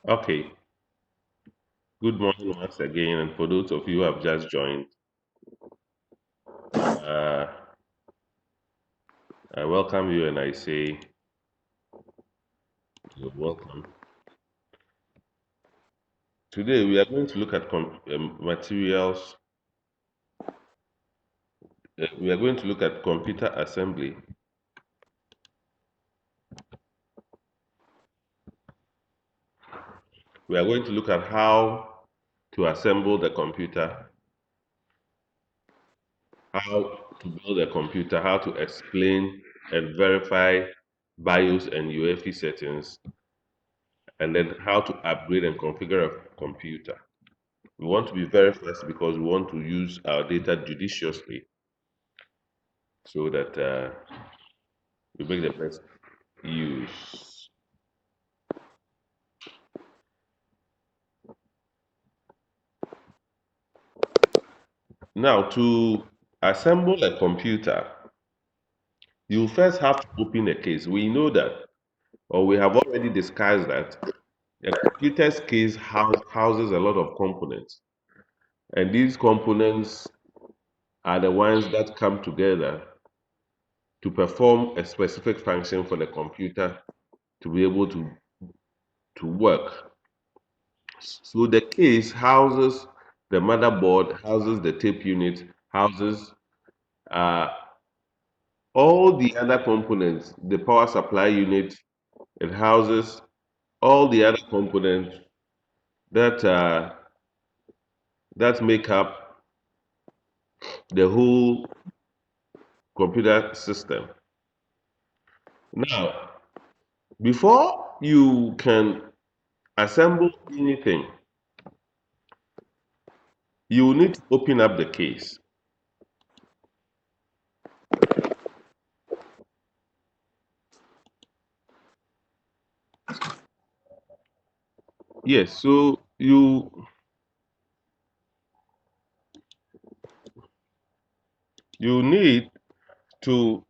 Okay, good morning once again, and for those of you who have just joined, uh, I welcome you and I say you're welcome. Today we are going to look at materials. We are going to look at computer assembly. We are going to look at how to assemble the computer, how to build a computer, how to explain and verify BIOS and UEFI settings, and then how to upgrade and configure a computer. We want to be very fast because we want to use our data judiciously so that we make the best use. Now, to assemble a computer, you first have to open a case. We know that, or we have already discussed that a computer's case houses a lot of components, and these components are the ones that come together to perform a specific function for the computer to be able to work. So the case houses the motherboard, houses the tape unit, houses uh, all the other components, the power supply unit, it houses all the other components that that make up the whole computer system. Now, before you can assemble anything, you need to open up the case. Yes, so you need to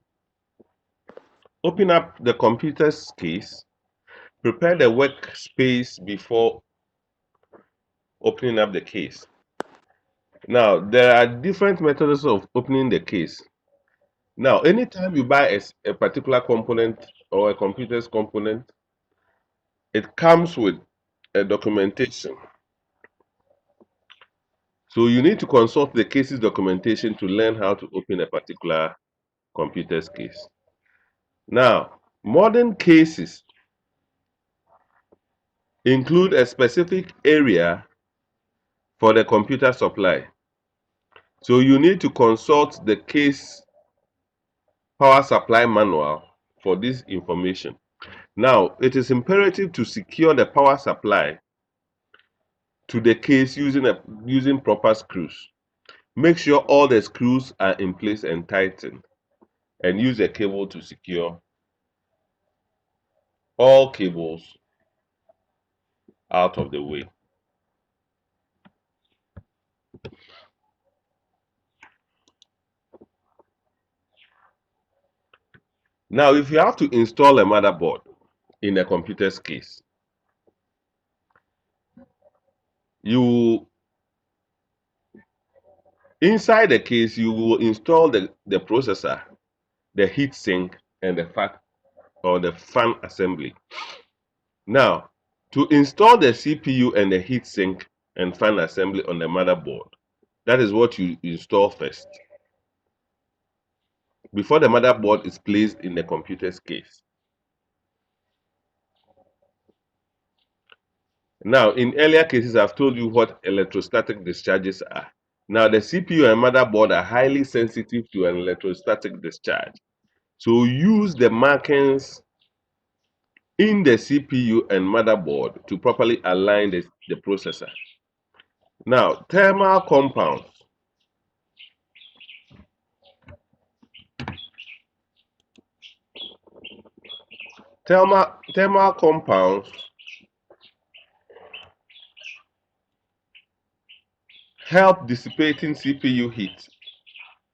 open up the computer's case, prepare the workspace before opening up the case. Now, there are different methods of opening the case. Now, anytime you buy a particular component or a computer's component, it comes with a documentation. So you need to consult the case's documentation to learn how to open a particular computer's case. Now, modern cases include a specific area for the computer supply. So you need to consult the case power supply manual for this information. Now, it is imperative to secure the power supply to the case using proper screws. Make sure all the screws are in place and tightened, and use a cable to secure all cables out of the way. Now, if you have to install a motherboard in a computer's case, you inside the case you will install the processor, the heatsink, and the fan assembly. Now, to install the CPU and the heatsink and fan assembly on the motherboard, that is what you install first before the motherboard is placed in the computer's case. Now, in earlier cases, I've told you what electrostatic discharges are. Now, the CPU and motherboard are highly sensitive to an electrostatic discharge. So use the markings in the CPU and motherboard to properly align the processor. Now, thermal compounds. Thermal compounds help dissipating CPU heat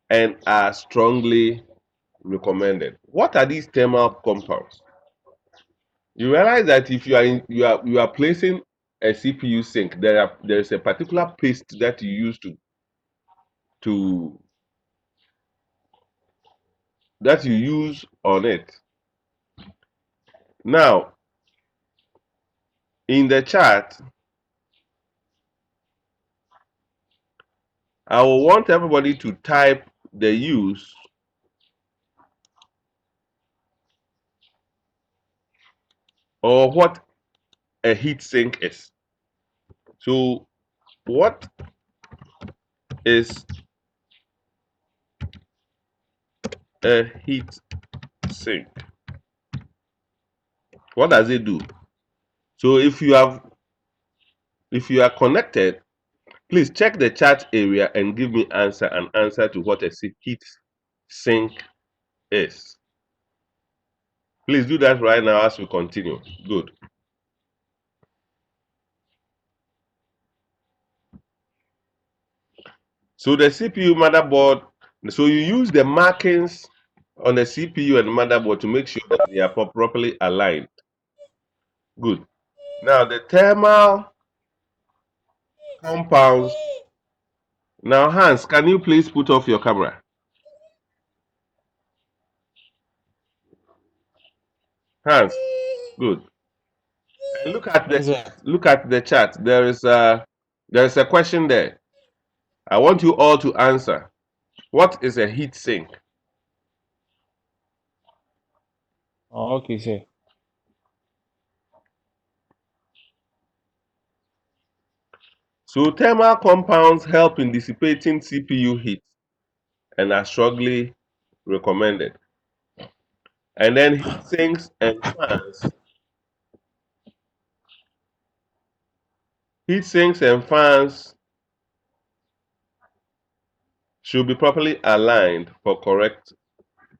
and are strongly recommended. What are these thermal compounds? You realize that if you are placing a CPU sink, there's a particular paste that you use to that you use on it. Now, in the chat, I will want everybody to type the use or what a heat sink is. So, what is a heat sink? What does it do? So, if you are connected, please check the chat area and give me an answer to what a heat sink is. Please do that right now as we continue. Good. So the CPU motherboard, so you use the markings on the CPU and motherboard to make sure that they are properly aligned. Good. Now the thermal compounds. Now Hans, can you please put off your camera? Hans, good. And Yes, sir. look at the chat. There is a question there. I want you all to answer. What is a heat sink? Oh, okay, sir. So thermal compounds help in dissipating CPU heat and are strongly recommended. And then heat sinks and fans. Heat sinks and fans should be properly aligned for correct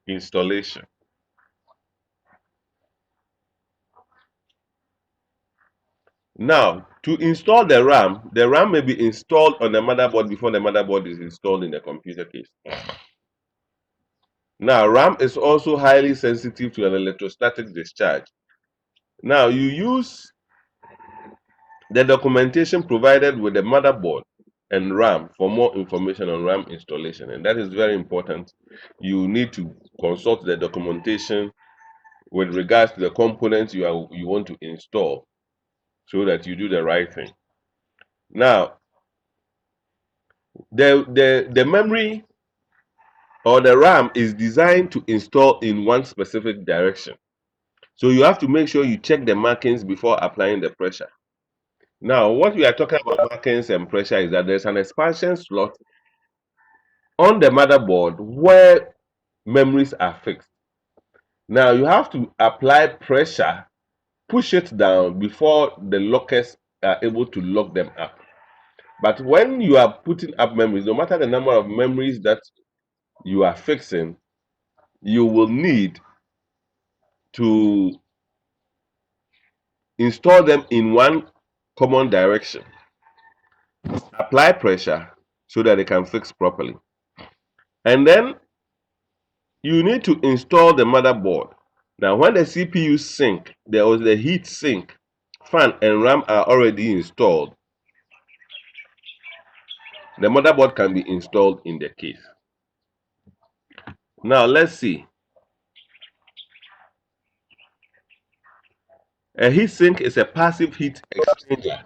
installation. Now, to install the RAM may be installed on the motherboard before the motherboard is installed in the computer case. Now, RAM is also highly sensitive to an electrostatic discharge. Now, you use the documentation provided with the motherboard and RAM for more information on RAM installation, and that is very important. You need to consult the documentation with regards to the components you want to install so that you do the right thing. Now, the memory or the RAM is designed to install in one specific direction. So you have to make sure you check the markings before applying the pressure. Now, what we are talking about markings and pressure is that there's an expansion slot on the motherboard where memories are fixed. Now, you have to apply pressure, push it down before the lockers are able to lock them up. But when you are putting up memories, no matter the number of memories that you are fixing, you will need to install them in one common direction. Apply pressure so that they can fix properly. And then you need to install the motherboard. Now, when the CPU sink, there was the heat sink, fan and RAM are already installed. The motherboard can be installed in the case. Now, let's see. A heatsink is a passive heat exchanger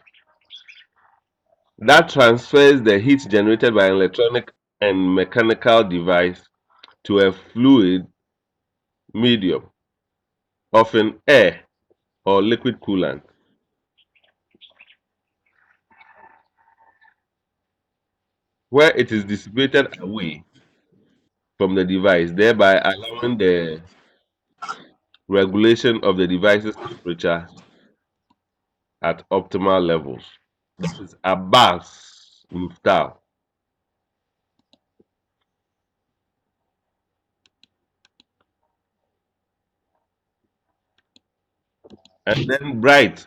that transfers the heat generated by an electronic and mechanical device to a fluid medium, often air or liquid coolant, where it is dissipated away from the device, thereby allowing the regulation of the device's temperature at optimal levels. This is Abbas Muftar. And then Bright.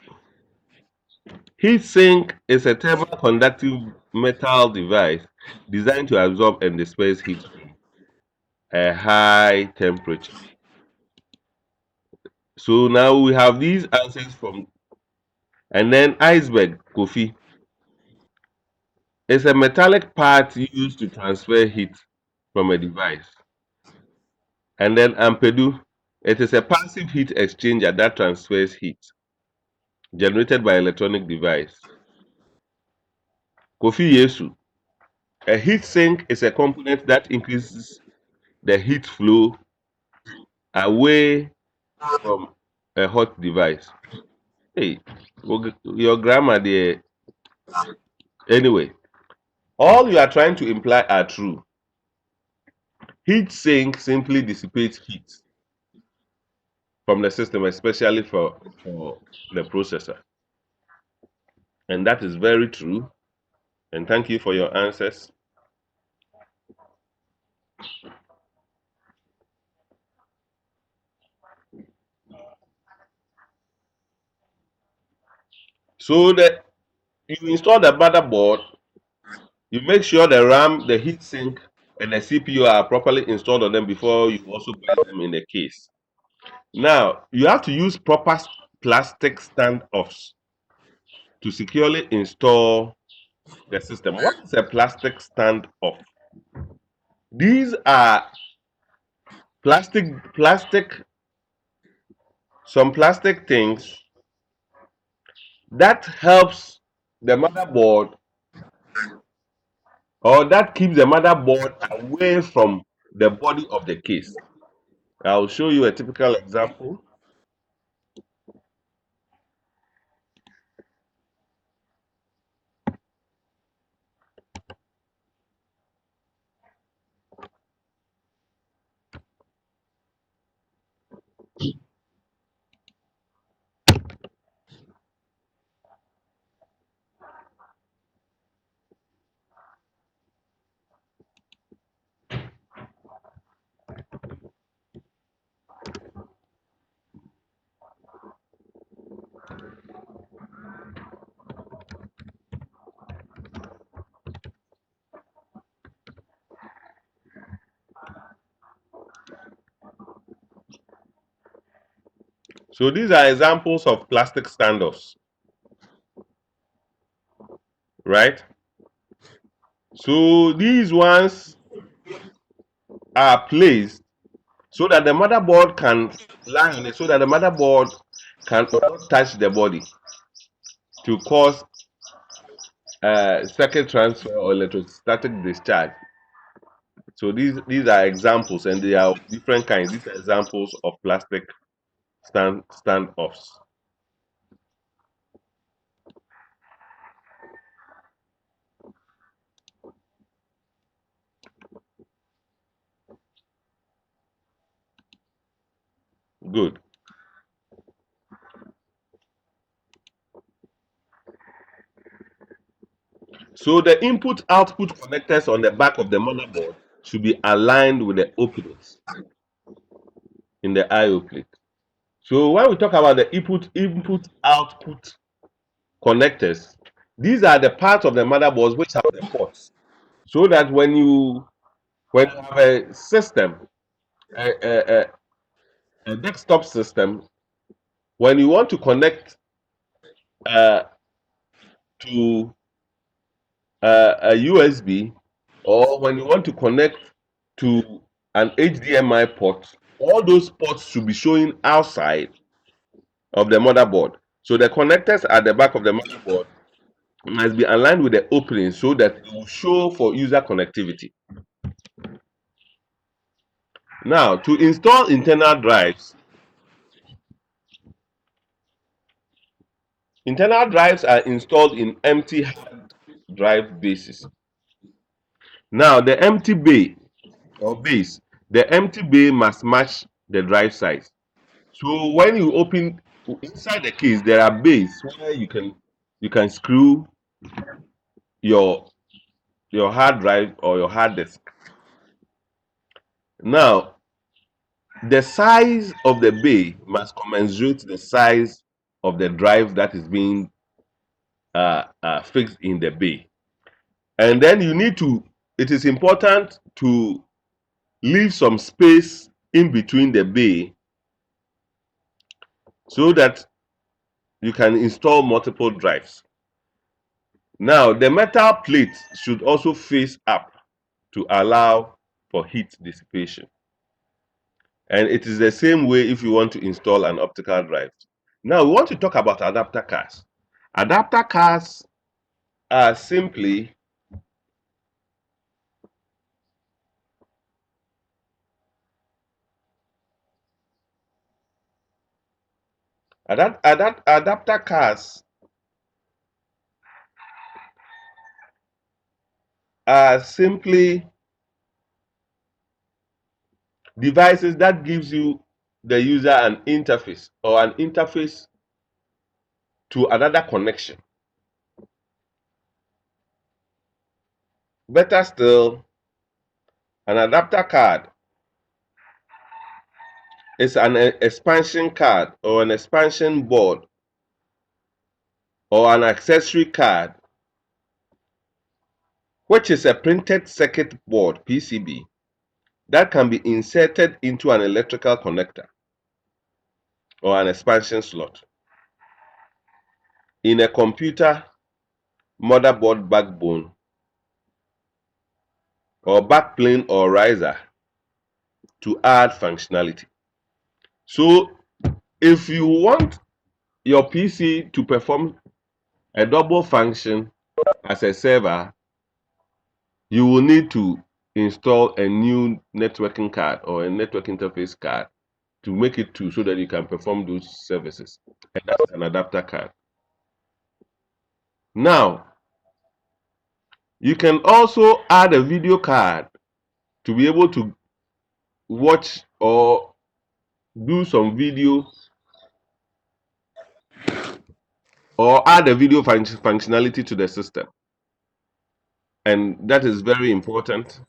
Heat sink is a thermal-conductive metal device designed to absorb and disperse heat from a high temperature. So now we have these answers from And then iceberg, Kofi, is a metallic part used to transfer heat from a device. And then ampedu, it is a passive heat exchanger that transfers heat generated by electronic device. Kofi Yesu, a heat sink is a component that increases the heat flow away from a hot device. Hey, your grammar there. Anyway, all you are trying to imply are true. Heat sink simply dissipates heat from the system, especially for the processor. And that is very true. And thank you for your answers. So that you install the motherboard, you make sure the RAM, the heat sink, and the CPU are properly installed on them before you also place them in the case. Now, you have to use proper plastic standoffs to securely install the system. What is a plastic standoff? These are plastic, some plastic things that helps the motherboard or that keeps the motherboard away from the body of the case. I'll show you a typical example. So these are examples of plastic standoffs, right? So these ones are placed so that the motherboard can lie on it, so that the motherboard can not touch the body to cause circuit transfer or electrostatic discharge. So these are examples, and they are of different kinds. These are examples of plastic standoffs. Good. So the input-output connectors on the back of the motherboard should be aligned with the openings in the I/O plate. So when we talk about the input-output connectors, these are the parts of the motherboards which have the ports. So that when you have a system, a, a, a desktop system, when you want to connect uh, to a USB, or when you want to connect to an HDMI port, all those ports should be showing outside of the motherboard. So the connectors at the back of the motherboard must be aligned with the opening so that it will show for user connectivity. Now, to install internal drives are installed in empty hard drive bases. Now, the empty bay or base, the empty bay must match the drive size. So when you open inside the case, there are bays where you can screw your your hard drive or your hard disk. Now, the size of the bay must commensurate the size of the drive that is being fixed in the bay. And then it is important to leave some space in between the bay so that you can install multiple drives. Now, the metal plate should also face up to allow for heat dissipation. And it is the same way if you want to install an optical drive. Now, we want to talk about adapter cards. Adapter cards are simply adapter cards are simply devices that gives you the user an interface or an interface to another connection. Better still, an adapter card is an expansion card or an expansion board or an accessory card, which is a printed circuit board PCB that can be inserted into an electrical connector or an expansion slot in a computer motherboard backbone or backplane or riser to add functionality. So if you want your PC to perform a double function as a server, you will need to install a new networking card or a network interface card to make it so that you can perform those services. And that's an adapter card. Now, you can also add a video card to be able to watch or do some video or add a video functionality to the system. And that is very important.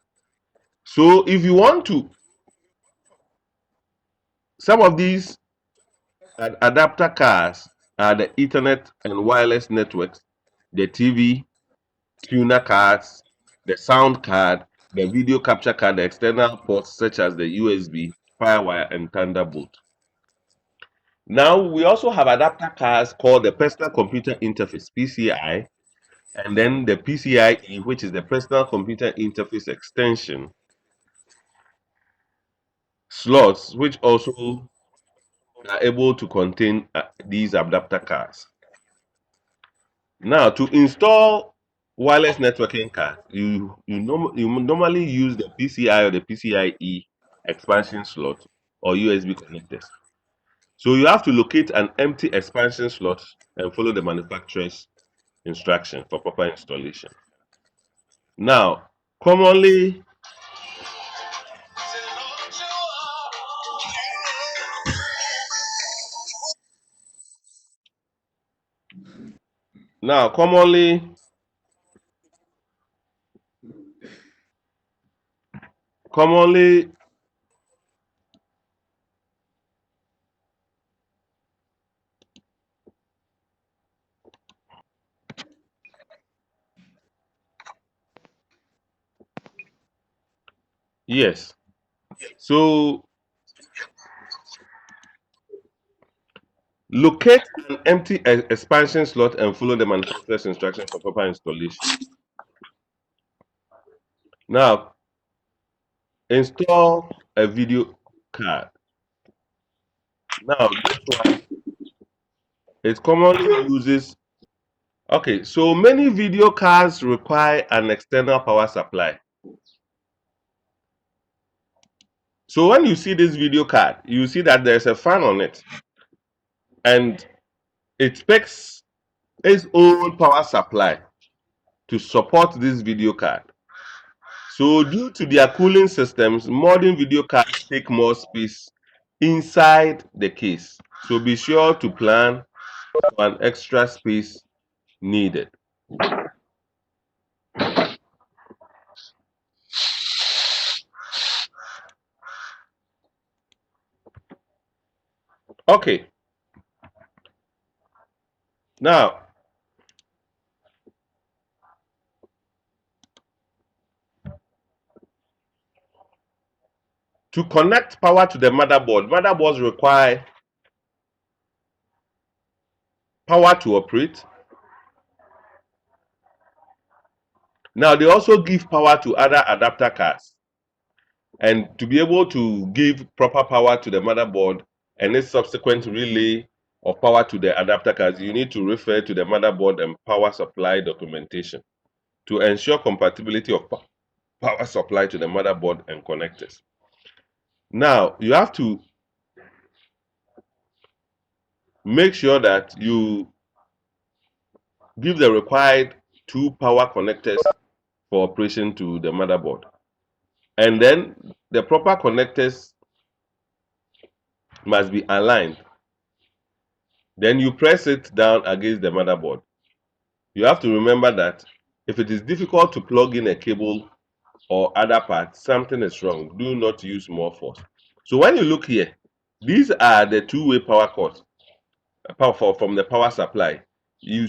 So if you want to, some of these adapter cards are the Ethernet and wireless networks, the TV, tuner cards, the sound card, the video capture card, the external ports such as the USB, Firewire, and Thunderbolt. Now, we also have adapter cards called the Personal Computer Interface, PCI, and then the PCIe, which is the Personal Computer Interface Extension slots, which also are able to contain these adapter cards. Now, to install wireless networking card, you normally use the PCI or the PCIe expansion slot or USB connectors. So you have to locate an empty expansion slot and follow the manufacturer's instruction for proper installation. Now, commonly, now commonly, commonly, yes. So locate an empty expansion slot and follow the manufacturer's instruction for proper installation. Now, install a video card. Now, this one, it commonly uses, okay, so many video cards require an external power supply. So when you see this video card, you see that there's a fan on it and it picks its own power supply to support this video card. So due to their cooling systems, modern video cards take more space inside the case. So be sure to plan for an extra space needed. Okay, now to connect power to the motherboard, motherboards require power to operate. Now they also give power to other adapter cards. And to be able to give proper power to the motherboard and its subsequent relay of power to the adapter cards, you need to refer to the motherboard and power supply documentation to ensure compatibility of power supply to the motherboard and connectors. Now, you have to make sure that you give the required two power connectors for operation to the motherboard. And then the proper connectors must be aligned. Then you press it down against the motherboard. You have to remember that if it is difficult to plug in a cable or other part, something is wrong. Do not use more force. So when you look here, these are the two-way power cords from the power supply. You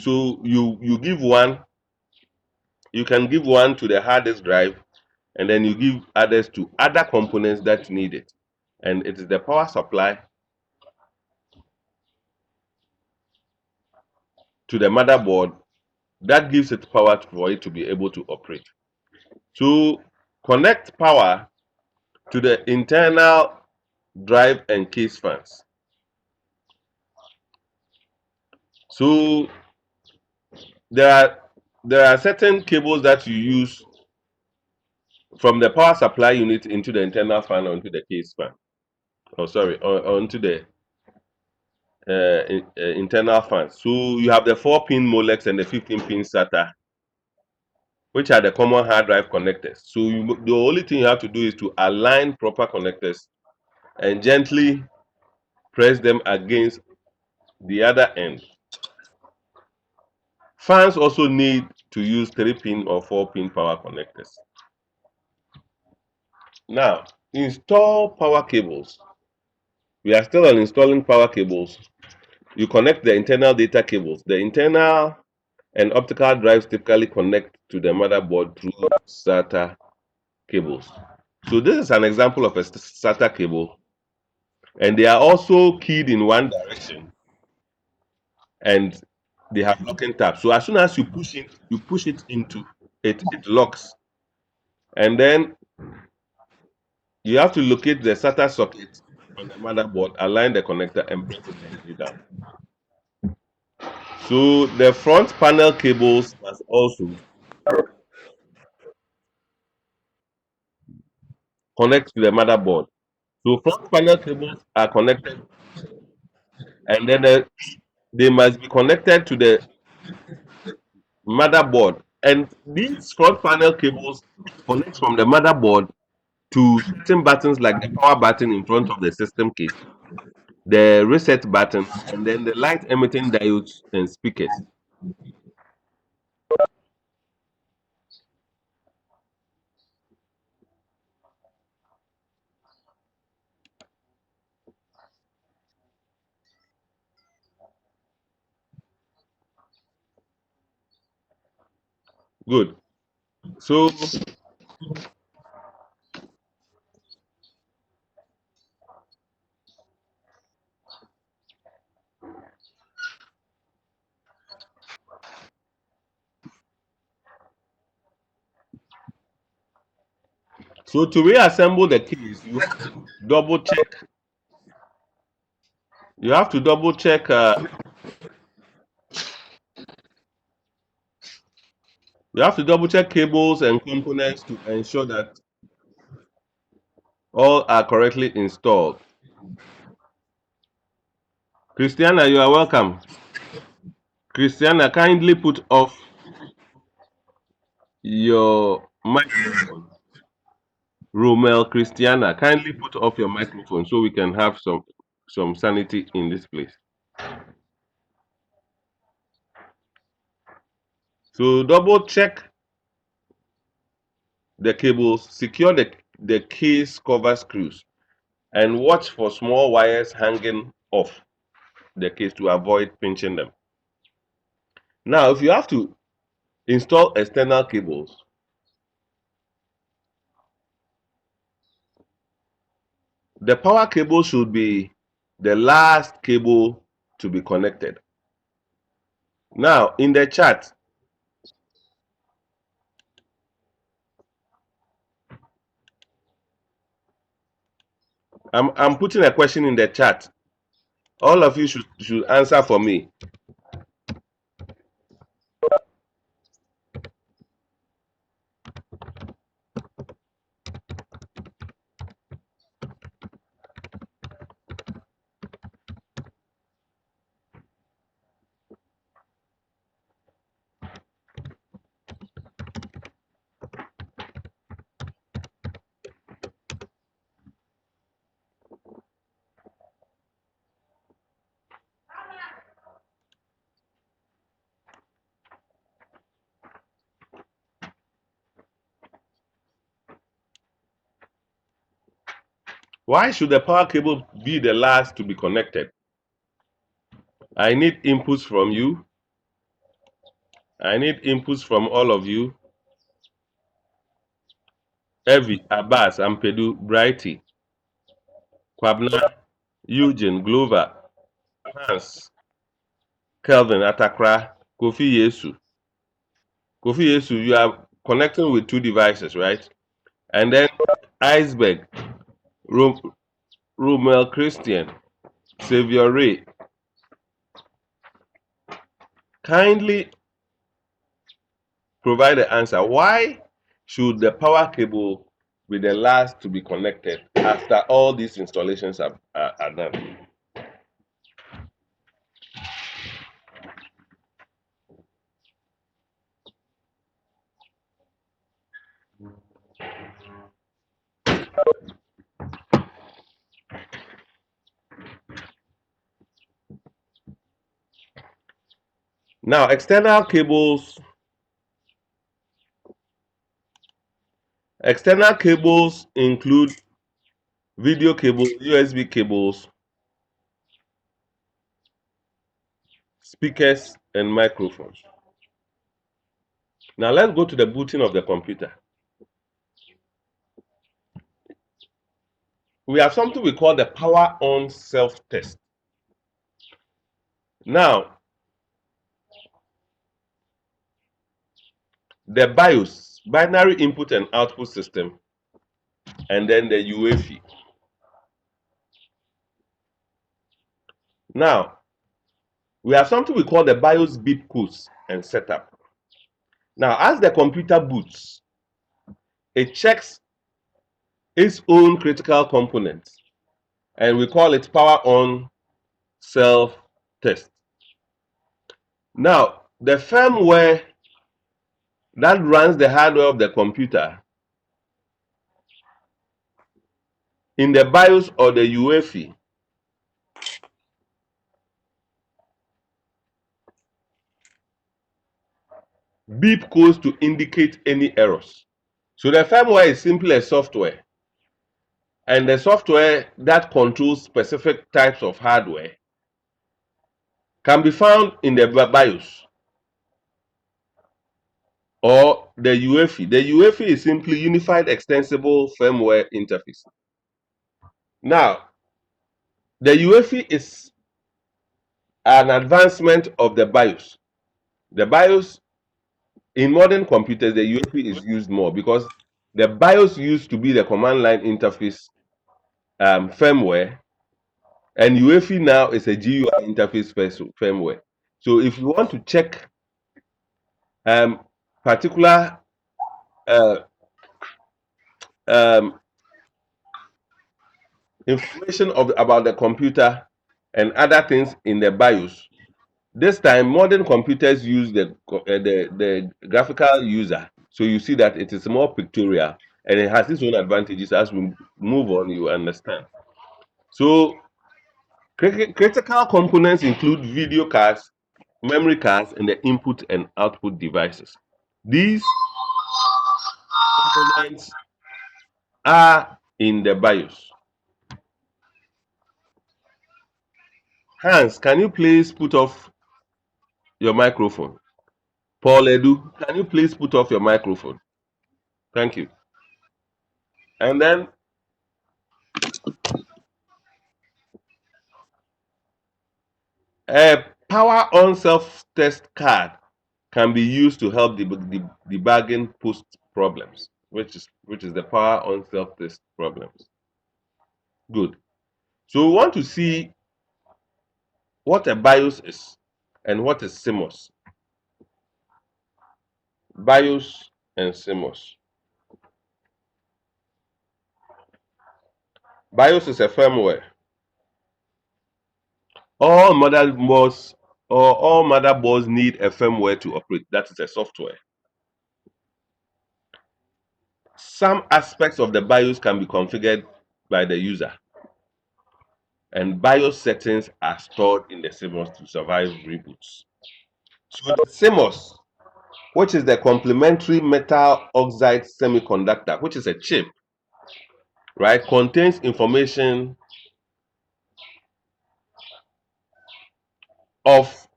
give one, you can give one to the hard disk drive, and then you give others to other components that need it. And it is the power supply to the motherboard that gives it power for it to be able to operate. To connect power to the internal drive and case fans. So there are certain cables that you use from the power supply unit into the internal fan or into the case fan. Oh, sorry, or into the internal fan. So you have the 4-pin Molex and the 15-pin SATA, which are the common hard drive connectors. So the only thing you have to do is to align proper connectors and gently press them against the other end. Fans also need to use 3-pin or 4-pin power connectors. Now, install power cables. We are still on installing power cables. You connect the internal data cables. The internal and optical drives typically connect to the motherboard through SATA cables. So this is an example of a SATA cable, and they are also keyed in one direction, and they have locking tabs. So as soon as you push it into it, it locks, and then you have to locate the SATA socket on the motherboard, align the connector, and press it gently down. So the front panel cables must also connect to the motherboard. So front panel cables are connected, and then they must be connected to the motherboard. And these front panel cables connect from the motherboard to certain buttons like the power button in front of the system case, the reset button, and then the light emitting diodes and speakers. Good. So to reassemble the case, you have to double check. You have to double check. You have to double check cables and components to ensure that all are correctly installed. Christiana, you are welcome. Christiana, kindly put off your microphone. Romel, Christiana, kindly put off your microphone so we can have some sanity in this place. So double check the cables, secure the case cover screws, and watch for small wires hanging off the case to avoid pinching them. Now, if you have to install external cables, the power cable should be the last cable to be connected. Now, in the chat, I'm putting a question in the chat. All of you should answer for me. Why should the power cable be the last to be connected? I need inputs from you. I need inputs from all of you. Evie, Abbas, Ampedu, Brighty, Kwabna, Eugene, Glover, Hans, Kelvin, Atakra, Kofi Yesu. Kofi Yesu, you are connecting with two devices, right? And then Iceberg, Rom Romel Christian, Xavier Ray. Kindly provide the answer. Why should the power cable be the last to be connected after all these installations are done? Now, external cables include video cables, USB cables, speakers, and microphones. Now, let's go to the booting of the computer. We have something we call the power on self-test. Now, the BIOS, binary input and output system, and then the UEFI. Now, we have something we call the BIOS beep codes and setup. Now, as the computer boots, it checks its own critical components, and we call it power on self test. Now, the firmware that runs the hardware of the computer in the BIOS or the UEFI beep codes to indicate any errors. So the firmware is simply a software, and the software that controls specific types of hardware can be found in the BIOS or the UEFI. The UEFI is simply Unified Extensible Firmware Interface. Now, the UEFI is an advancement of the BIOS. The BIOS in modern computers, the UEFI is used more because the BIOS used to be the command line interface firmware, and UEFI now is a GUI interface firmware. So if you want to check particular uh, um, information about the computer and other things in the BIOS, this time modern computers use the graphical user. So you see that it is more pictorial and it has its own advantages. As we move on, you understand. So critical components include video cards, memory cards, and the input and output devices. These components are in the BIOS. Hans, can you please put off your microphone? Paul Edu, can you please put off your microphone? Thank you. And then power on self-test card can be used to help debugging post problems, which is the power on self-test problems. Good. So we want to see what a BIOS is and what is CMOS. BIOS and CMOS. BIOS is a firmware. All motherboards all motherboards need a firmware to operate. That is a software. Some aspects of the BIOS can be configured by the user, and BIOS settings are stored in the CMOS to survive reboots. So the CMOS, which is the complementary metal oxide semiconductor, which is a chip, right, contains information of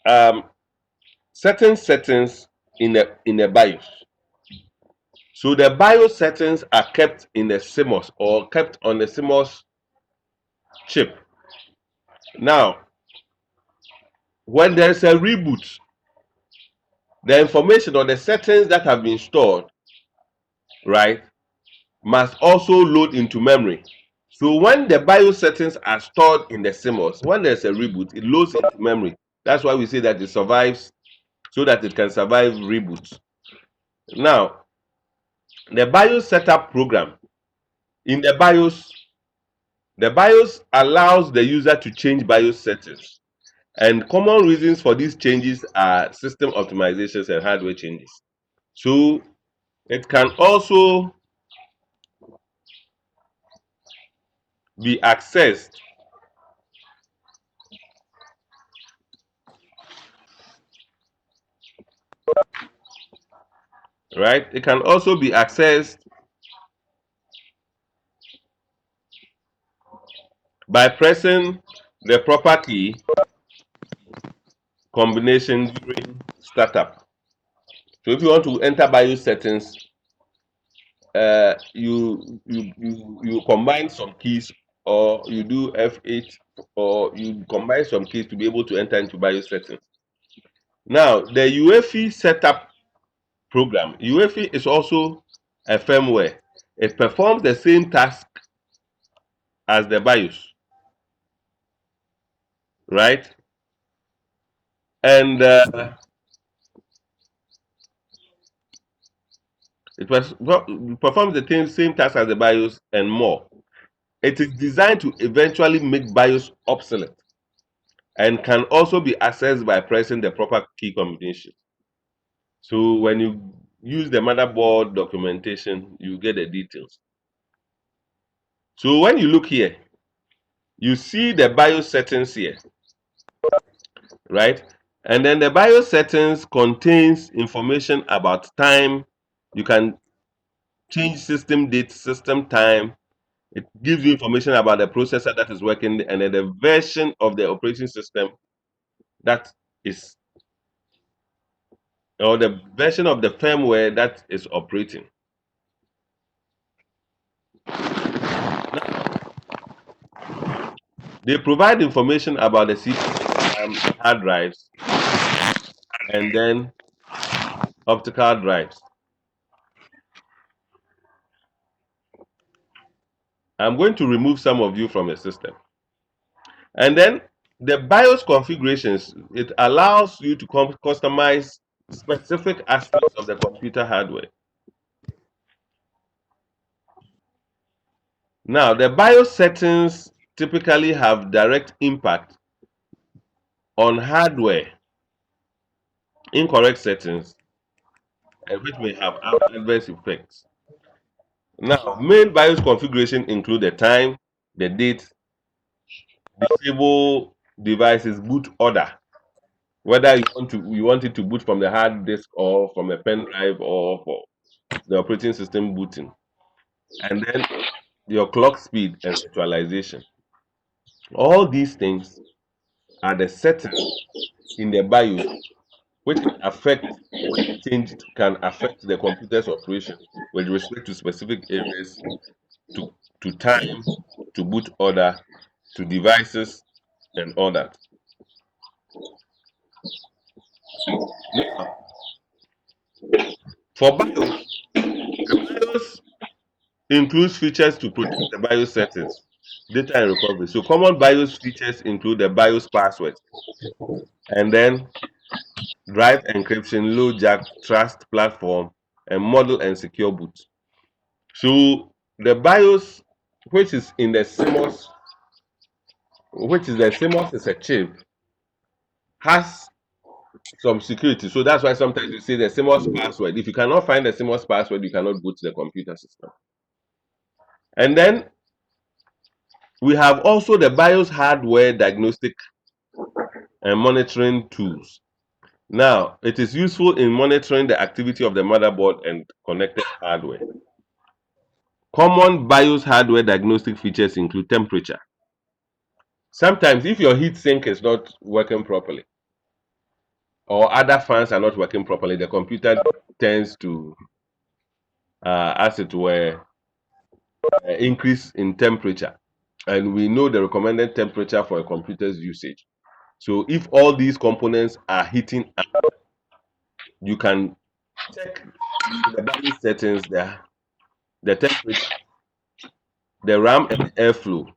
um, certain settings in a BIOS. So the BIOS settings are kept in the CMOS or kept on the CMOS chip. Now, when there is a reboot, the information or the settings that have been stored, right, must also load into memory. So when the BIOS settings are stored in the CMOS, when there's a reboot, it loads into memory. That's why we say that it survives, so that it can survive reboots. Now, the BIOS setup program in the BIOS allows the user to change BIOS settings. And common reasons for these changes are system optimizations and hardware changes. So it can also be accessed, right? It can also be accessed by pressing the proper key combination during startup. So if you want to enter BIOS settings, you combine some keys, or you do F8, or you combine some keys to be able to enter into BIOS settings. Now, the UEFI setup program, UEFI is also a firmware. It performs the same task as the BIOS, right? And performs the same task as the BIOS and more. It is designed to eventually make BIOS obsolete and can also be accessed by pressing the proper key combination. So when you use the motherboard documentation, you get the details. So when you look here, you see the BIOS settings here, right? And then the BIOS settings contains information about time. You can change system date, system time. It gives you information about the processor that is working, and then the version of the operating system that is, or the version of the firmware that is operating. They provide information about the CPU, hard drives, and then optical drives. I'm going to remove some of you from the system. And then the BIOS configurations, it allows you to customize specific aspects of the computer hardware. Now, the BIOS settings typically have direct impact on hardware. Incorrect settings, and which may have adverse effects. Now, main BIOS configuration include the time, the date, disable devices boot order, whether you want it to boot from the hard disk or from a pen drive or for the operating system booting, and then your clock speed and virtualization. All these things are the settings in the BIOS which can affect the computer's operation with respect to specific areas, to, to time, to boot order, to devices, and all that. Now, for BIOS, the BIOS includes features to protect the BIOS settings, data and recovery. So common BIOS features include the BIOS password, and then drive encryption, low jack, trust platform, and model and secure boot. So the BIOS, which is in the CMOS, which is the CMOS is a chip, has some security. So that's why sometimes you say the CMOS password. If you cannot find the CMOS password, you cannot boot the computer system. And then we have also the BIOS hardware diagnostic and monitoring tools. Now, it is useful in monitoring the activity of the motherboard and connected hardware. Common BIOS hardware diagnostic features include temperature. Sometimes, if your heat sink is not working properly or other fans are not working properly, the computer tends to, as it were, increase in temperature. And we know the recommended temperature for a computer's usage. So, if all these components are heating up, you can check the BIOS settings, the temperature, the RAM and airflow.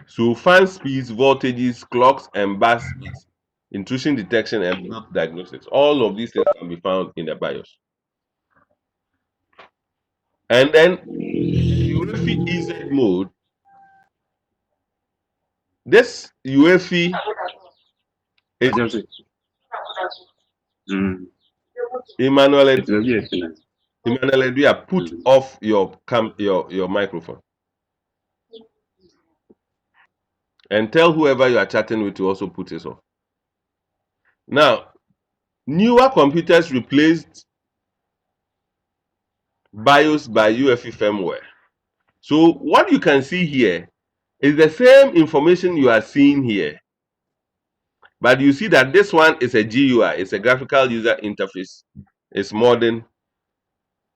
So fan speeds, voltages, clocks, and bus speeds, intrusion detection, and build diagnostics. All of these things can be found in the BIOS. And then UEFI EZ mode. This UEFI is Exactly. Mm. Emmanuel. It's very excellent. Emmanuel Edwia, put Mm. off your microphone and tell whoever you are chatting with to also put it off. Now, newer computers replaced BIOS by UEFI firmware. So what you can see here is the same information you are seeing here, but you see that this one is a GUI, it's a graphical user interface, it's modern.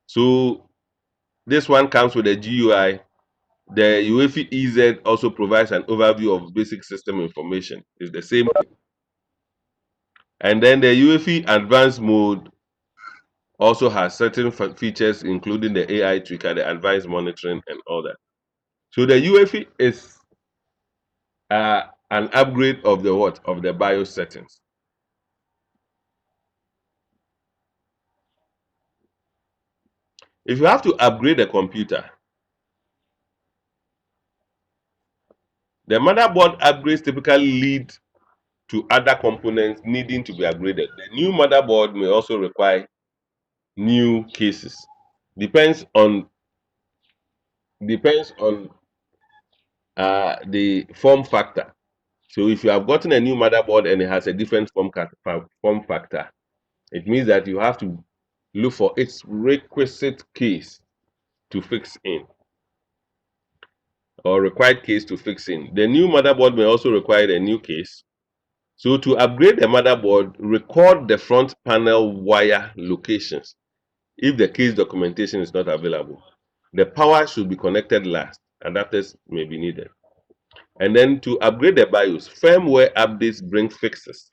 So this one comes with a GUI. The UEFI EZ also provides an overview of basic system information. It's the same. And then the UEFI advanced mode also has certain features, including the AI trigger, the advanced monitoring, and all that. So the UEFI is an upgrade of the what of the BIOS settings. If you have to upgrade a computer, the motherboard upgrades typically lead to other components needing to be upgraded. The new motherboard may also require new cases. Depends on the form factor. So if you have gotten a new motherboard and it has a different form factor, it means that you have to look for its requisite case to fix in, or required case to fix in. The new motherboard may also require a new case. So to upgrade the motherboard, record the front panel wire locations if the case documentation is not available. The power should be connected last. Adapters may be needed. And then to upgrade the BIOS, firmware updates bring fixes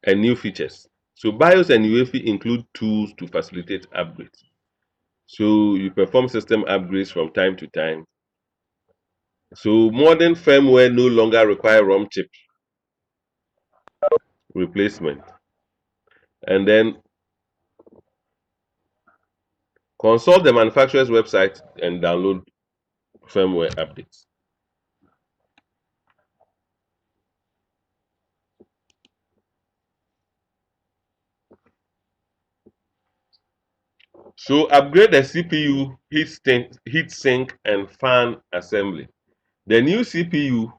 and new features. So BIOS and UEFI include tools to facilitate upgrades. So you perform system upgrades from time to time. So modern firmware no longer require ROM chip replacement. And then consult the manufacturer's website and download firmware updates. So upgrade the CPU, heat sink, and fan assembly. The new CPU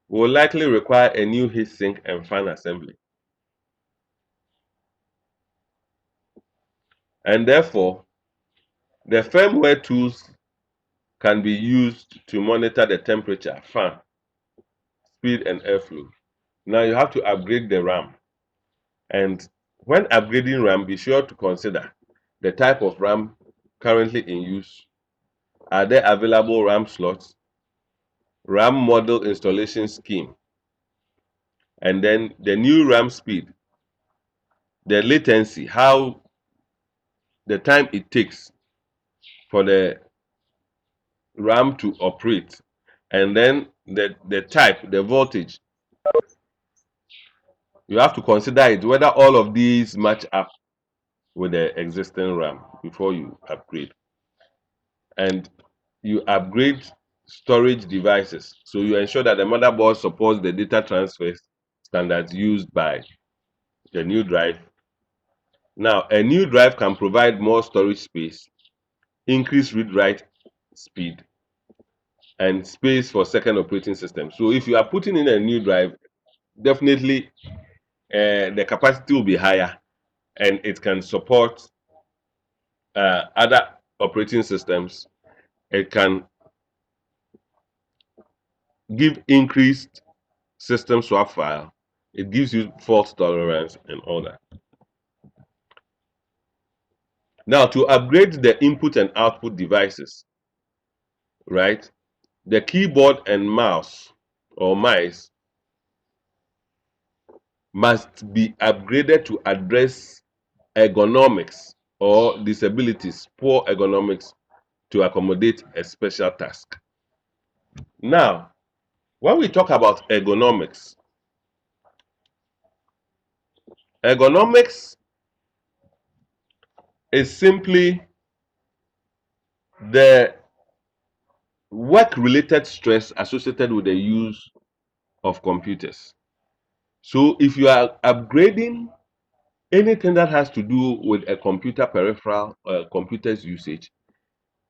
will likely require a new heat sink and fan assembly. And therefore, the firmware tools can be used to monitor the temperature, fan, speed, and airflow. Now you have to upgrade the RAM. And when upgrading RAM, be sure to consider the type of RAM currently in use. Are there available RAM slots? RAM model installation scheme. and then the new RAM speed, the latency, how the time it takes for the RAM to operate, and then the type, the voltage. You have to consider it whether all of these match up with the existing RAM before you upgrade. And you upgrade storage devices. So you ensure that the motherboard supports the data transfer standards used by the new drive. Now, a new drive can provide more storage space, increase read-write speed, and space for second operating system. So if you are putting in a new drive, definitely the capacity will be higher, and it can support other operating systems. It can give increased system swap file. It gives you fault tolerance and all that. Now, to upgrade the input and output devices, right? The keyboard and mouse or mice must be upgraded to address ergonomics or disabilities, poor ergonomics, to accommodate a special task. Now, when we talk about ergonomics is simply the work-related stress associated with the use of computers. So if you are upgrading anything that has to do with a computer peripheral, computer's usage,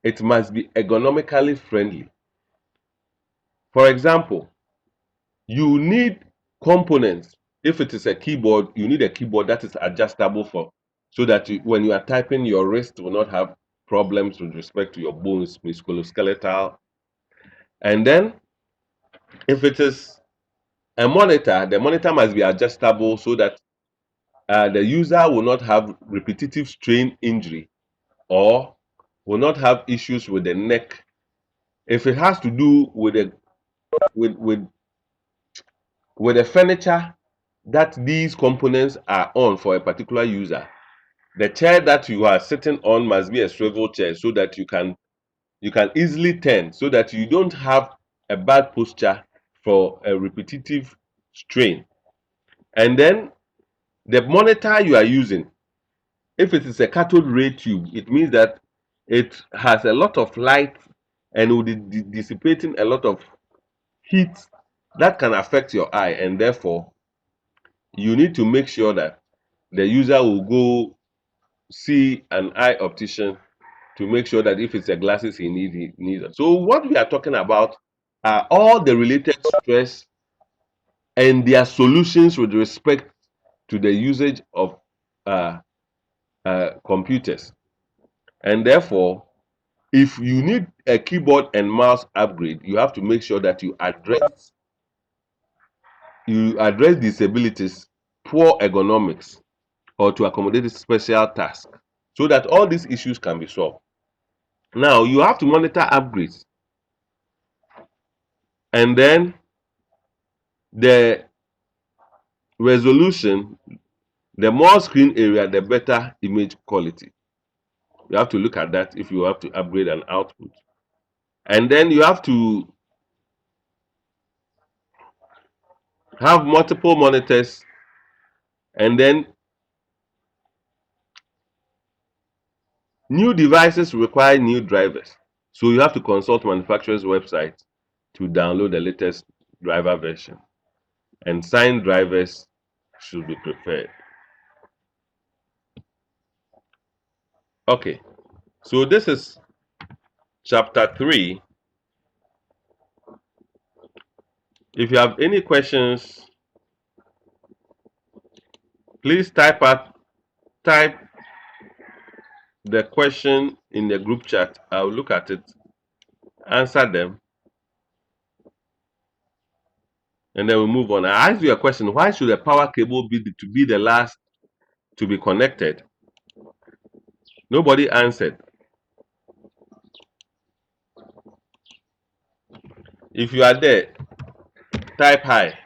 it must be ergonomically friendly. For example, you need components. If it is a keyboard, you need a keyboard that is adjustable for, so that when you are typing, your wrist will not have problems with respect to your bones, musculoskeletal. And then if it is a monitor, the monitor must be adjustable so that the user will not have repetitive strain injury or will not have issues with the neck. If it has to do with with with with the furniture that these components are on for a particular user, the chair that you are sitting on must be a swivel chair so that you can easily turn, so that you don't have a bad posture for a repetitive strain. And then the monitor you are using, if it is a cathode ray tube, it means that it has a lot of light and will be dissipating a lot of heat that can affect your eye, and therefore you need to make sure that the user will go see an eye optician to make sure that if it's a glasses he needs it. So what we are talking about are all the related stress and their solutions with respect to the usage of uh, computers. And therefore, if you need a keyboard and mouse upgrade, you have to make sure that you address disabilities, poor ergonomics, or to accommodate a special task, so that all these issues can be solved. Now, you have to monitor upgrades, and then the resolution, the more screen area, the better image quality. You have to look at that if you have to upgrade an output. And then you have to have multiple monitors, and then new devices require new drivers. So you have to consult manufacturer's website to download the latest driver version. And signed drivers should be preferred. Okay, so this is chapter 3. If you have any questions, please type the question in the group chat. I'll look at it, answer them, and then we'll move on. I asked you a question: why should a power cable be the last to be connected? Nobody answered. If you are there, type hi.